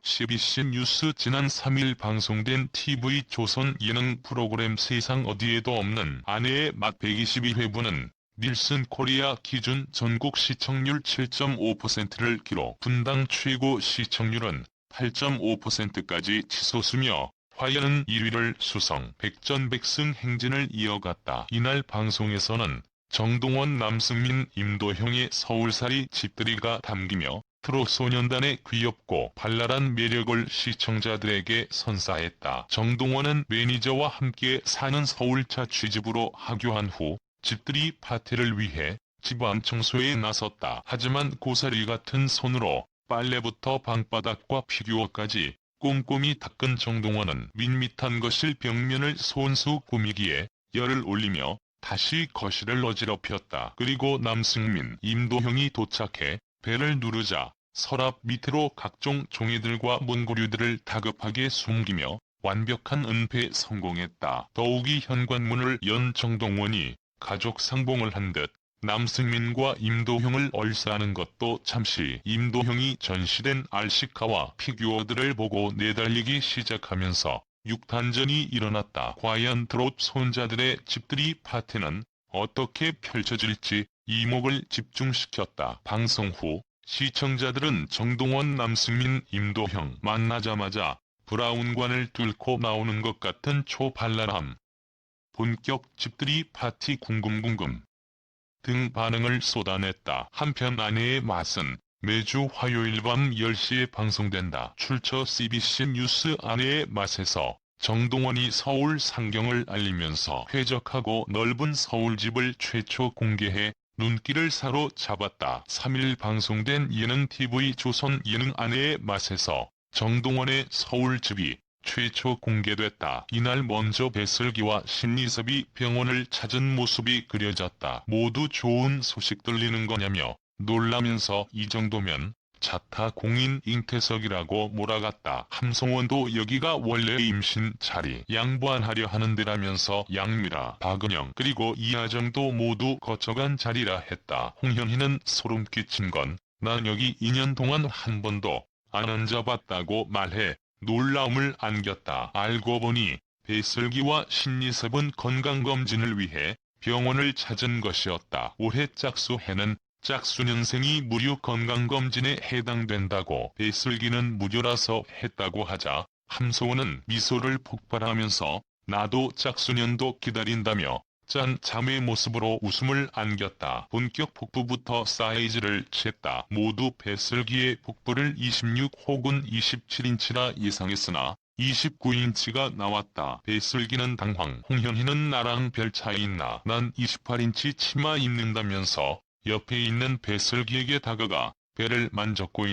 CBC 뉴스 지난 3일 방송된 TV조선 예능 프로그램 세상 어디에도 없는 아내의 맛 122회분은 닐슨 코리아 기준 전국 시청률 7.5%를 기록, 분당 최고 시청률은 8.5%까지 치솟으며 화연은 1위를 수성, 백전백승 행진을 이어갔다. 이날 방송에서는 정동원, 남승민, 임도형의 서울살이 집들이가 담기며 트롯 소년단의 귀엽고 발랄한 매력을 시청자들에게 선사했다. 정동원은 매니저와 함께 사는 서울차 취직으로 하교한 후 집들이 파티를 위해 집안 청소에 나섰다. 하지만 고사리 같은 손으로 빨래부터 방바닥과 피규어까지 꼼꼼히 닦은 정동원은 밋밋한 거실 벽면을 손수 꾸미기에 열을 올리며 다시 거실을 어지럽혔다. 그리고 남승민, 임도형이 도착해 벨을 누르자 서랍 밑으로 각종 종이들과 문고류들을 다급하게 숨기며 완벽한 은폐에 성공했다. 더욱이 현관문을 연 정동원이 가족 상봉을 한 듯 남승민과 임도형을 얼싸는 것도 잠시, 임도형이 전시된 RC카와 피규어들을 보고 내달리기 시작하면서 육탄전이 일어났다. 과연 트롯 손자들의 집들이 파티는 어떻게 펼쳐질지 이목을 집중시켰다. 방송 후 시청자들은 정동원, 남승민, 임도형 만나자마자 브라운관을 뚫고 나오는 것 같은 초발랄함, 본격 집들이 파티 궁금궁금 등 반응을 쏟아냈다. 한편 아내의 맛은 매주 화요일 밤 10시에 방송된다. 출처 CBC 뉴스 아내의 맛에서 정동원이 서울 상경을 알리면서 쾌적하고 넓은 서울집을 최초 공개해 눈길을 사로잡았다. 3일 방송된 예능 TV조선 예능 아내의 맛에서 정동원의 서울집이 최초 공개됐다. 이날 먼저 배슬기와 신이섭이 병원을 찾은 모습이 그려졌다. 모두 좋은 소식 들리는 거냐며 놀라면서 이 정도면 자타 공인 잉태석이라고 몰아갔다. 함성원도 여기가 원래 임신 자리, 양보안하려 하는 데라면서 양미라, 박은영 그리고 이하정도 모두 거쳐간 자리라 했다. 홍현희는 소름 끼친 건 난 여기 2년 동안 한 번도 안 앉아봤다고 말해 놀라움을 안겼다. 알고 보니 배슬기와 신이섭은 건강검진을 위해 병원을 찾은 것이었다. 올해 짝수해는 짝수년생이 무료 건강검진에 해당된다고 배슬기는 무료라서 했다고 하자 함소원은 미소를 폭발하면서 나도 짝수년도 기다린다며 짠 자매 모습으로 웃음을 안겼다. 본격 복부부터 사이즈를 쟀다. 모두 배슬기의 복부를 26 혹은 27인치라 예상했으나 29인치가 나왔다. 배슬기는 당황. 홍현희는 나랑 별 차이 있나? 난 28인치 치마 입는다면서 옆에 있는 배슬기에게 다가가 배를 만졌고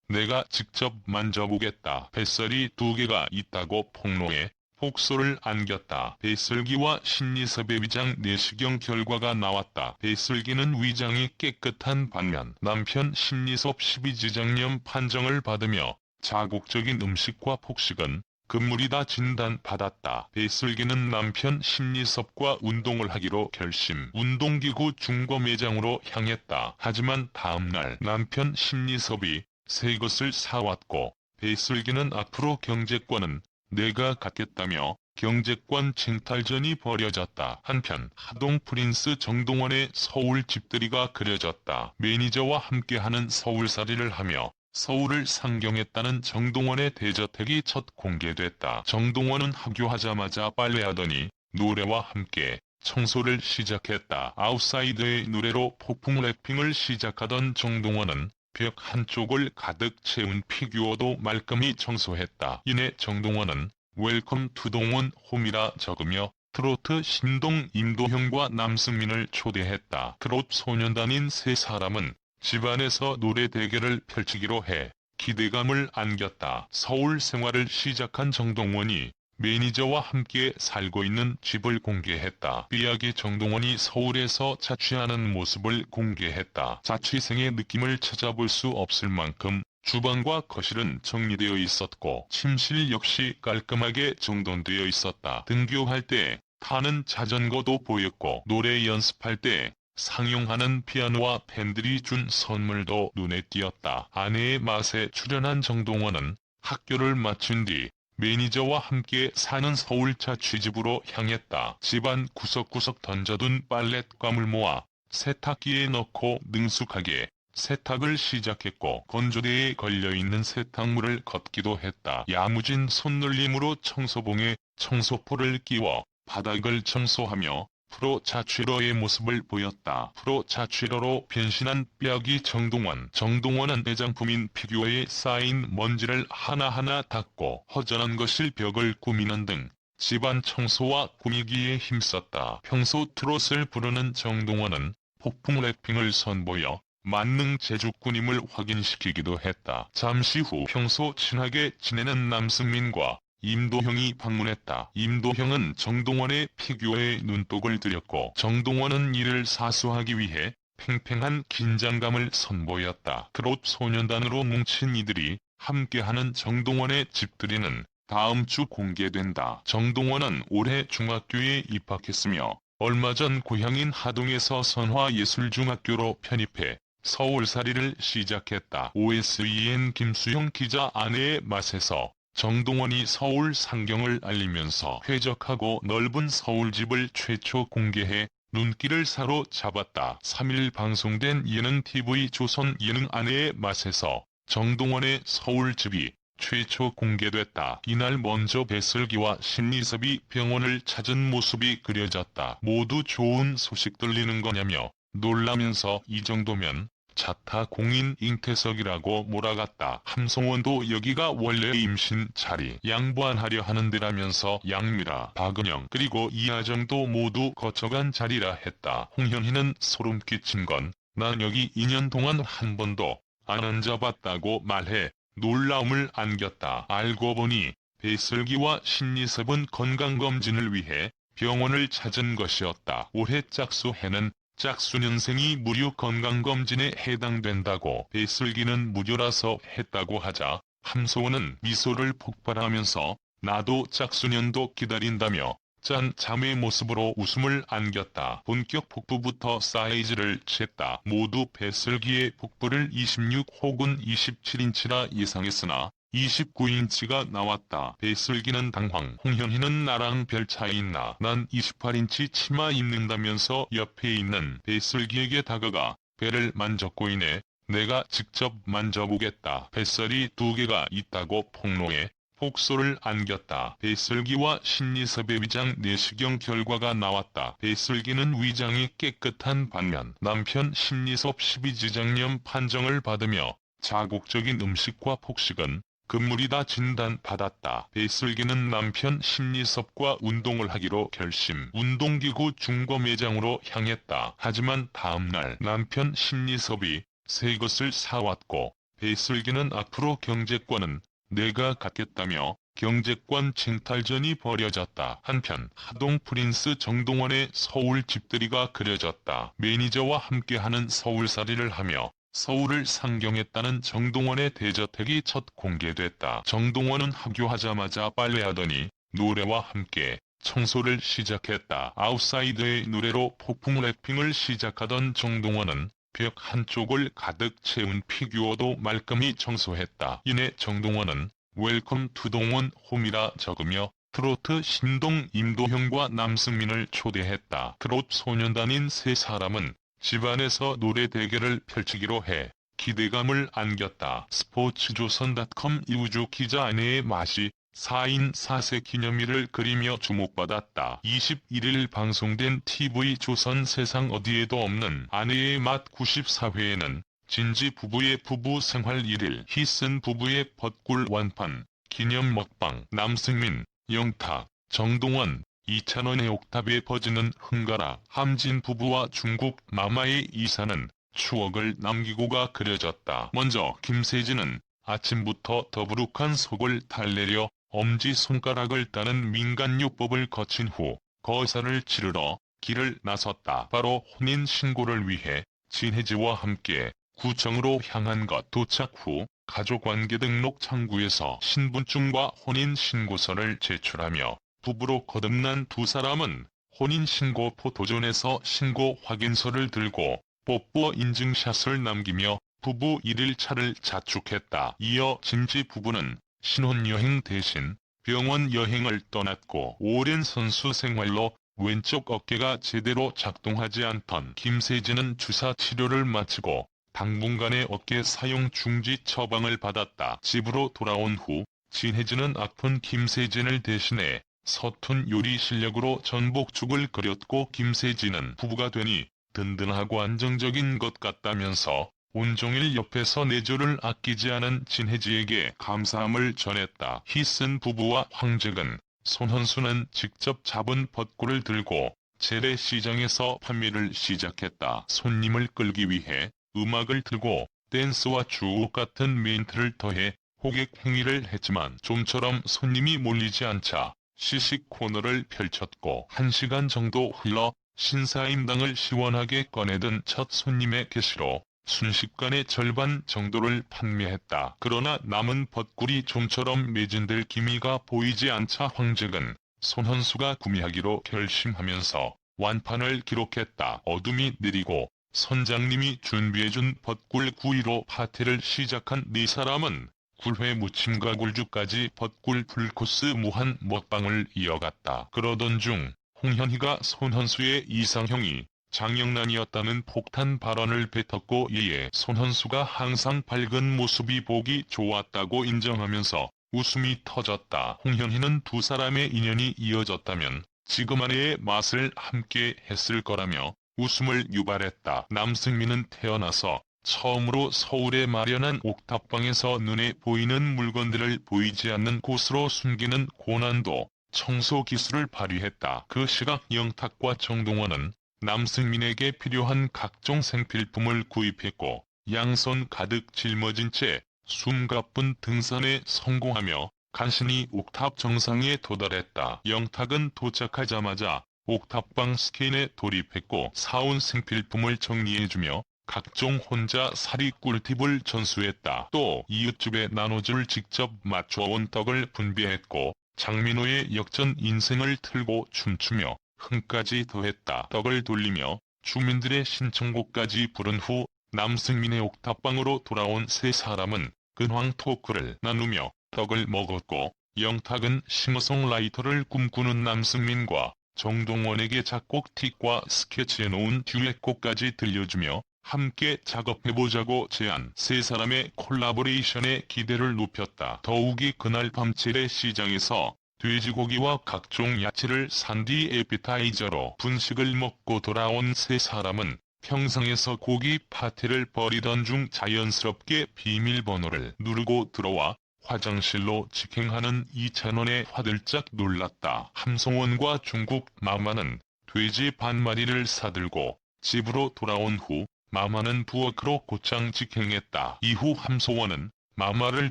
내가 직접 만져보겠다. 뱃살이 2개가 있다고 폭로해 폭소를 안겼다. 배슬기와 신이섭의 위장 내시경 결과가 나왔다. 배슬기는 위장이 깨끗한 반면 남편 신이섭 십이지장염 판정을 받으며 자극적인 음식과 폭식은 금물이다 진단받았다. 배슬기는 남편 신이섭과 운동을 하기로 결심. 운동기구 중고 매장으로 향했다. 하지만 다음날 남편 신이섭이 새 것을 사왔고 배슬기는 앞으로 경제권은 내가 갖겠다며 경제권 쟁탈전이 벌어졌다. 한편 하동 프린스 정동원의 서울 집들이가 그려졌다. 매니저와 함께하는 서울살이를 하며 서울을 상경했다는 정동원의 대저택이 첫 공개됐다. 정동원은 하교하자마자 빨래하더니 노래와 함께 청소를 시작했다. 아웃사이더의 노래로 폭풍 래핑을 시작하던 정동원은 벽 한쪽을 가득 채운 피규어도 말끔히 청소했다. 이내 정동원은 웰컴 투 동원 홈이라 적으며 트로트 신동 임도형과 남승민을 초대했다. 트롯 소년단인 세 사람은 집안에서 노래 대결을 펼치기로 해 기대감을 안겼다. 서울 생활을 시작한 정동원이 매니저와 함께 살고 있는 집을 공개했다. 삐약의 정동원이 서울에서 자취하는 모습을 공개했다. 자취생의 느낌을 찾아볼 수 없을 만큼 주방과 거실은 정리되어 있었고 침실 역시 깔끔하게 정돈되어 있었다. 등교할 때 타는 자전거도 보였고 노래 연습할 때 상영하는 피아노와 팬들이 준 선물도 눈에 띄었다. 아내의 맛에 출연한 정동원은 학교를 마친 뒤 매니저와 함께 사는 서울 자취집으로 향했다. 집안 구석구석 던져둔 빨랫감을 모아 세탁기에 넣고 능숙하게 세탁을 시작했고, 건조대에 걸려있는 세탁물을 걷기도 했다. 야무진 손놀림으로 청소봉에 청소포를 끼워 바닥을 청소하며 프로 자취러의 모습을 보였다. 프로 자취러로 변신한 뼈기 정동원. 정동원은 애장품인 피규어에 쌓인 먼지를 하나하나 닦고 허전한 거실 벽을 꾸미는 등 집안 청소와 꾸미기에 힘썼다. 평소 트롯을 부르는 정동원은 폭풍 래핑을 선보여 만능 재주꾼임을 확인시키기도 했다. 잠시 후 평소 친하게 지내는 남승민과 임도형이 방문했다. 임도형은 정동원의 피규어에 눈독을 들였고, 정동원은 이를 사수하기 위해 팽팽한 긴장감을 선보였다. 트롯 소년단으로 뭉친 이들이 함께하는 정동원의 집들이는 다음 주 공개된다. 정동원은 올해 중학교에 입학했으며 얼마 전 고향인 하동에서 선화예술중학교로 편입해 서울살이를 시작했다. OSEN 김수영 기자. 아내의 맛에서 정동원이 서울 상경을 알리면서 쾌적하고 넓은 서울집을 최초 공개해 눈길을 사로잡았다. 3일 방송된 예능 TV 조선 예능 아내의 맛에서 정동원의 서울집이 최초 공개됐다. 이날 먼저 배슬기와 신리섭이 병원을 찾은 모습이 그려졌다. 모두 좋은 소식 들리는 거냐며 놀라면서 이 정도면 자타 공인 잉태석이라고 몰아갔다. 함성원도 여기가 원래 임신 자리 양보안하려 하는 데라면서 양미라, 박은영 그리고 이하정도 모두 거쳐간 자리라 했다. 홍현희는 소름 끼친 건 난 여기 2년 동안 한 번도 안 앉아봤다고 말해 놀라움을 안겼다. 알고 보니 배슬기와 신리섭은 건강검진을 위해 병원을 찾은 것이었다. 올해 짝수해는 짝수년생이 무료 건강검진에 해당된다고, 배슬기는 무료라서 했다고 하자 함소원은 미소를 폭발하면서 나도 짝수년도 기다린다며 짠 자매의 모습으로 웃음을 안겼다. 본격 복부부터 사이즈를 쟀다. 모두 배슬기의 복부를 26 혹은 27인치라 예상했으나 29인치가 나왔다. 배슬기는 당황. 홍현희는 나랑 별 차이 있나? 난 28인치 치마 입는다면서 옆에 있는 배슬기에게 다가가 배를 만졌고 이내 내가 직접 만져보겠다. 뱃살이 2개가 있다고 폭로해 폭소를 안겼다. 배슬기와 신리섭의 위장 내시경 결과가 나왔다. 배슬기는 위장이 깨끗한 반면 남편 신리섭 십이지장염 판정을 받으며 자극적인 음식과 폭식은 금물이다 진단받았다. 배슬기는 남편 신리섭과 운동을 하기로 결심. 운동기구 중고 매장으로 향했다. 하지만 다음날 남편 신리섭이 새 것을 사왔고, 배슬기는 앞으로 경제권은 내가 갖겠다며 경제권 쟁탈전이 벌어졌다. 한편 하동 프린스 정동원의 서울 집들이가 그려졌다. 매니저와 함께하는 서울살이를 하며 서울을 상경했다는 정동원의 대저택이 첫 공개됐다. 정동원은 합류하자마자 빨래하더니 노래와 함께 청소를 시작했다. 아웃사이더의 노래로 폭풍 래핑을 시작하던 정동원은 벽 한쪽을 가득 채운 피규어도 말끔히 청소했다. 이내 정동원은 웰컴 투 동원 홈이라 적으며 트로트 신동 임도형과 남승민을 초대했다. 트롯 소년단인 세 사람은 집안에서 노래 대결을 펼치기로 해 기대감을 안겼다. 스포츠조선.com 이우주 기자. 아내의 맛이 4인 4세 기념일을 그리며 주목받았다. 21일 방송된 TV 조선 세상 어디에도 없는 아내의 맛 94회에는 진지 부부의 부부 생활 1일, 희쓴 부부의 벚꿀 완판, 기념 먹방, 남승민, 영탁, 정동원, 이찬원의 옥탑에 퍼지는 흥가라, 함진 부부와 중국 마마의 이사는 추억을 남기고가 그려졌다. 먼저 김세진은 아침부터 더부룩한 속을 달래려 엄지손가락을 따는 민간요법을 거친 후 거사를 치르러 길을 나섰다. 바로 혼인신고를 위해 진혜지와 함께 구청으로 향한 것. 도착 후 가족관계 등록 창구에서 신분증과 혼인신고서를 제출하며 부부로 거듭난 두 사람은 혼인신고 포토존에서 신고 확인서를 들고 뽀뽀 인증샷을 남기며 부부 1일차를 자축했다. 이어 진지 부부는 신혼여행 대신 병원 여행을 떠났고 오랜 선수 생활로 왼쪽 어깨가 제대로 작동하지 않던 김세진은 주사 치료를 마치고 당분간의 어깨 사용 중지 처방을 받았다. 집으로 돌아온 후 진혜진은 아픈 김세진을 대신해 서툰 요리 실력으로 전복죽을 끓였고 김세진은 부부가 되니 든든하고 안정적인 것 같다면서 온종일 옆에서 내조를 아끼지 않은 진혜지에게 감사함을 전했다. 희쓴 부부와 황재근, 손헌수는 직접 잡은 벚꿀을 들고 재래시장에서 판매를 시작했다. 손님을 끌기 위해 음악을 틀고 댄스와 주옥 같은 멘트를 더해 호객 행위를 했지만 좀처럼 손님이 몰리지 않자 시식 코너를 펼쳤고 1시간 정도 흘러 신사임당을 시원하게 꺼내든 첫 손님의 개시로 순식간에 절반 정도를 판매했다. 그러나 남은 벚꿀이 좀처럼 매진될 기미가 보이지 않자 황재근, 손헌수가 구매하기로 결심하면서 완판을 기록했다. 어둠이 내리고 선장님이 준비해준 벚꿀 구이로 파티를 시작한 네 사람은 굴회 무침과 굴죽까지 벚꿀 풀코스 무한 먹방을 이어갔다. 그러던 중 홍현희가 손헌수의 이상형이 장영란이었다는 폭탄 발언을 뱉었고 이에 손헌수가 항상 밝은 모습이 보기 좋았다고 인정하면서 웃음이 터졌다. 홍현희는 두 사람의 인연이 이어졌다면 지금 아내의 맛을 함께 했을 거라며 웃음을 유발했다. 남승민은 태어나서 처음으로 서울에 마련한 옥탑방에서 눈에 보이는 물건들을 보이지 않는 곳으로 숨기는 고난도 청소 기술을 발휘했다. 그 시각 영탁과 정동원은 남승민에게 필요한 각종 생필품을 구입했고 양손 가득 짊어진 채 숨가쁜 등산에 성공하며 간신히 옥탑 정상에 도달했다. 영탁은 도착하자마자 옥탑방 스캔에 돌입했고 사온 생필품을 정리해주며 각종 혼자 살이 꿀팁을 전수했다. 또 이웃집에 나눠줄 직접 맞춰온 떡을 분배했고 장민호의 역전 인생을 틀고 춤추며 흥까지 더했다. 떡을 돌리며 주민들의 신청곡까지 부른 후 남승민의 옥탑방으로 돌아온 세 사람은 근황 토크를 나누며 떡을 먹었고 영탁은 싱어송라이터를 꿈꾸는 남승민과 정동원에게 작곡 틱과 스케치해놓은 듀엣곡까지 들려주며 함께 작업해보자고 제안. 세 사람의 콜라보레이션에 기대를 높였다. 더욱이 그날 밤 재래시장에서 돼지고기와 각종 야채를 산 뒤 에피타이저로 분식을 먹고 돌아온 세 사람은 평상에서 고기 파티를 벌이던 중 자연스럽게 비밀번호를 누르고 들어와 화장실로 직행하는 이찬원에 화들짝 놀랐다. 함성원과 중국 마마는 돼지 반마리를 사들고 집으로 돌아온 후 마마는 부엌으로 곧장 직행했다. 이후 함소원은 마마를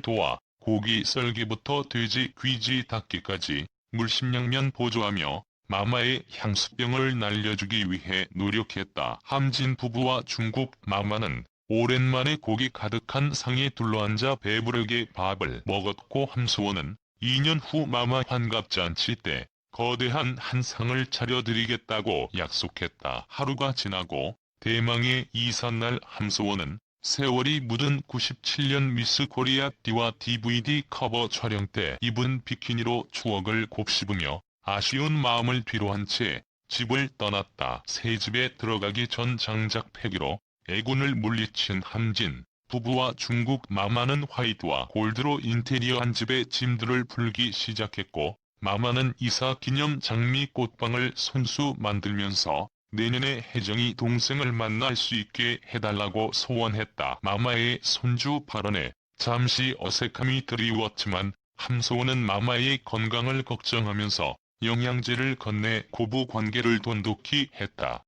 도와 고기 썰기부터 돼지 귀지 닦기까지 물심양면 보조하며 마마의 향수병을 날려주기 위해 노력했다. 함진 부부와 중국 마마는 오랜만에 고기 가득한 상에 둘러앉아 배부르게 밥을 먹었고 함소원은 2년 후 마마 환갑잔치 때 거대한 한 상을 차려드리겠다고 약속했다. 하루가 지나고 대망의 이삿날 함소원은 세월이 묻은 97년 미스 코리아 띠와 DVD 커버 촬영 때 입은 비키니로 추억을 곱씹으며 아쉬운 마음을 뒤로한 채 집을 떠났다. 새 집에 들어가기 전 장작 패기로 애군을 물리친 함진 부부와 중국 마마는 화이트와 골드로 인테리어 한 집의 짐들을 풀기 시작했고 마마는 이사 기념 장미 꽃방을 손수 만들면서 내년에 혜정이 동생을 만날 수 있게 해달라고 소원했다. 마마의 손주 발언에 잠시 어색함이 드리웠지만 함소원은 마마의 건강을 걱정하면서 영양제를 건네 고부 관계를 돈독히 했다.